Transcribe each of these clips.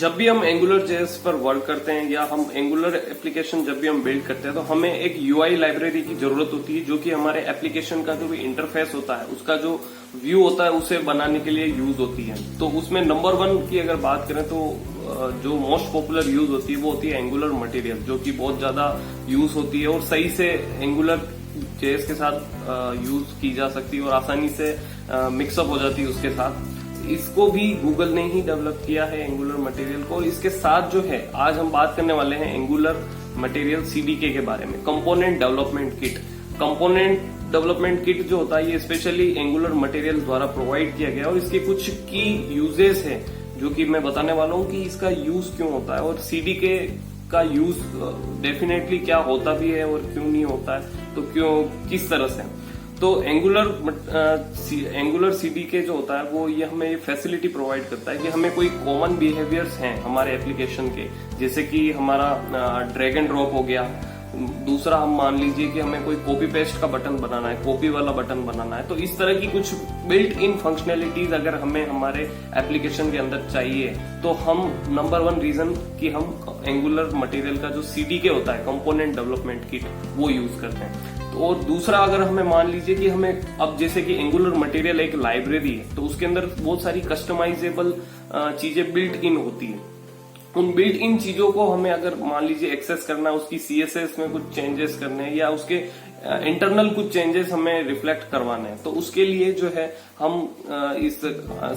जब भी हम एंगुलर जेएस पर वर्क करते हैं या हम एंगुलर एप्लीकेशन जब भी हम बिल्ड करते हैं तो हमें एक यूआई लाइब्रेरी की जरूरत होती है जो कि हमारे एप्लीकेशन का जो भी इंटरफेस होता है उसका जो व्यू होता है उसे बनाने के लिए यूज होती है। तो उसमें नंबर 1 की अगर बात करें तो जो मोस्ट पॉपुलर यूज होती है वो होती है एंगुलर मटेरियल, जो कि बहुत ज्यादा यूज होती है और सही से एंगुलर जेएस के साथ यूज की जा सकती है और आसानी से मिक्सअप हो जाती है उसके साथ। इसको भी गूगल ने ही डेवलप किया है एंगुलर मटेरियल को। और इसके साथ जो है आज हम बात करने वाले हैं एंगुलर मटेरियल सीडीके के बारे में, component development kit. Component development kit जो होता है ये स्पेशली एंगुलर मटेरियल द्वारा प्रोवाइड किया गया और इसके कुछ की यूजेस है जो कि मैं बताने वाला हूँ कि इसका यूज क्यों होता है और सीडीके का यूज डेफिनेटली क्या होता भी है और क्यों नहीं होता है, तो क्यों किस तरह से। तो एंगुलर सीडीके जो होता है वो ये हमें फैसिलिटी प्रोवाइड करता है कि हमें कोई कॉमन बिहेवियर्स हैं हमारे एप्लीकेशन के, जैसे कि हमारा ड्रैग एंड ड्रॉप हो गया। दूसरा हम मान लीजिए कि हमें कोई कॉपी पेस्ट का बटन बनाना है, कॉपी वाला बटन बनाना है, तो इस तरह की कुछ बिल्ट इन फंक्शनैलिटीज अगर हमें हमारे एप्लीकेशन के अंदर चाहिए तो हम नंबर 1 रीजन कि हम एंगुलर मटेरियल का जो सीडीके होता है कंपोनेंट डेवलपमेंट किट वो यूज करते हैं। और दूसरा अगर हमें मान लीजिए कि हमें अब जैसे कि एंगुलर मटेरियल एक लाइब्रेरी है तो उसके अंदर बहुत सारी कस्टमाइजेबल चीजें बिल्ट इन होती है। उन बिल्ट इन चीजों को हमें अगर मान लीजिए एक्सेस करना है, उसकी सीएसएस में कुछ चेंजेस करने हैं या उसके इंटरनल कुछ चेंजेस हमें रिफ्लेक्ट करवाने हैं, तो उसके लिए जो है हम इस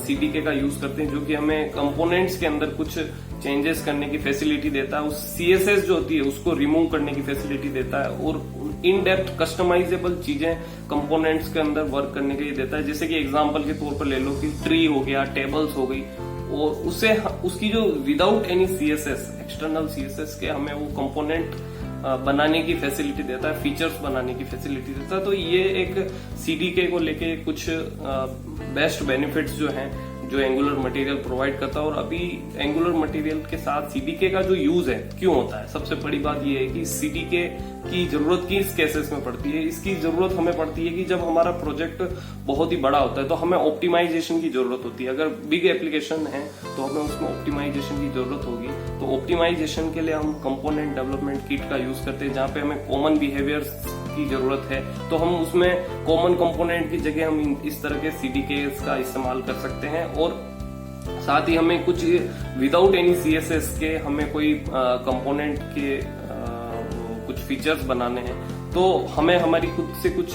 सीडीके का यूज करते हैं जो कि हमें कंपोनेंट्स के अंदर कुछ चेंजेस करने की फैसिलिटी देता है। उस सीएसएस जो होती है उसको रिमूव करने की फैसिलिटी देता है और इन डेप्थ कस्टमाइजेबल चीजें कंपोनेंट्स के अंदर वर्क करने के लिए देता है। जैसे कि एग्जांपल के तौर पर ले लो कि ट्री हो गया, टेबल्स हो गई, और उससे उसकी जो without any CSS external CSS के हमें वो कंपोनेंट बनाने की फैसिलिटी देता है, फीचर्स बनाने की फैसिलिटी देता है। तो ये एक सीडीके को लेके कुछ बेस्ट बेनिफिट्स जो हैं जो एंगुलर मटेरियल प्रोवाइड करता है। और अभी एंगुलर मटेरियल के साथ सीडीके का जो यूज है क्यों होता है, सबसे बड़ी बात ये है कि सीडीके की जरूरत किस केसेस में पड़ती है। इसकी जरूरत हमें पड़ती है कि जब हमारा प्रोजेक्ट बहुत ही बड़ा होता है तो हमें ऑप्टिमाइजेशन की जरूरत होती है। अगर बिग एप्लीकेशन है तो हमें उसमें ऑप्टिमाइजेशन की जरूरत होगी, तो ऑप्टिमाइजेशन के लिए हम कंपोनेंट डेवलपमेंट किट का यूज करते हैं जहाँ पे हमें कॉमन बिहेवियर्स की जरूरत है। तो हम उसमें कॉमन कंपोनेंट की जगह हम इस तरह के सीडीके का इस्तेमाल कर सकते हैं। और साथ ही हमें कुछ विदाउट एनी सीएसएस के हमें कोई कंपोनेंट के कुछ फीचर्स बनाने हैं तो हमें हमारी खुद से कुछ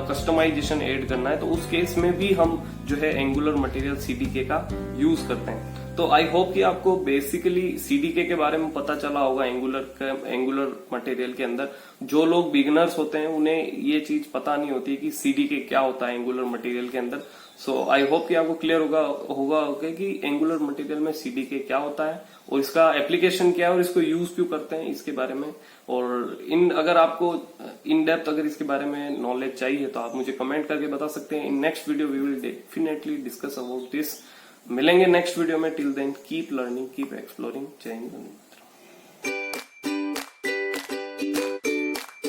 कस्टमाइजेशन ऐड करना है, तो उस केस में भी हम जो है एंगुलर मटेरियल सीडीके का यूज करते हैं। तो आई होप कि आपको बेसिकली सीडीके के बारे में पता चला होगा एंगुलर मटेरियल के अंदर। जो लोग बिगिनर्स होते हैं उन्हें ये चीज पता नहीं होती है कि सीडीके क्या होता है एंगुलर मटेरियल के अंदर। सो आई होप कि आपको क्लियर होगा कि एंगुलर मटेरियल में सीडीके क्या होता है और इसका एप्लीकेशन क्या है और इसको यूज क्यों करते हैं इसके बारे में। और अगर आपको इन डेप्थ अगर इसके बारे में नॉलेज चाहिए तो आप मुझे कमेंट करके बता सकते हैं। In next video we will definitely discuss about this. मिलेंगे नेक्स्ट वीडियो में। Till then keep learning, keep exploring. जय हिंद।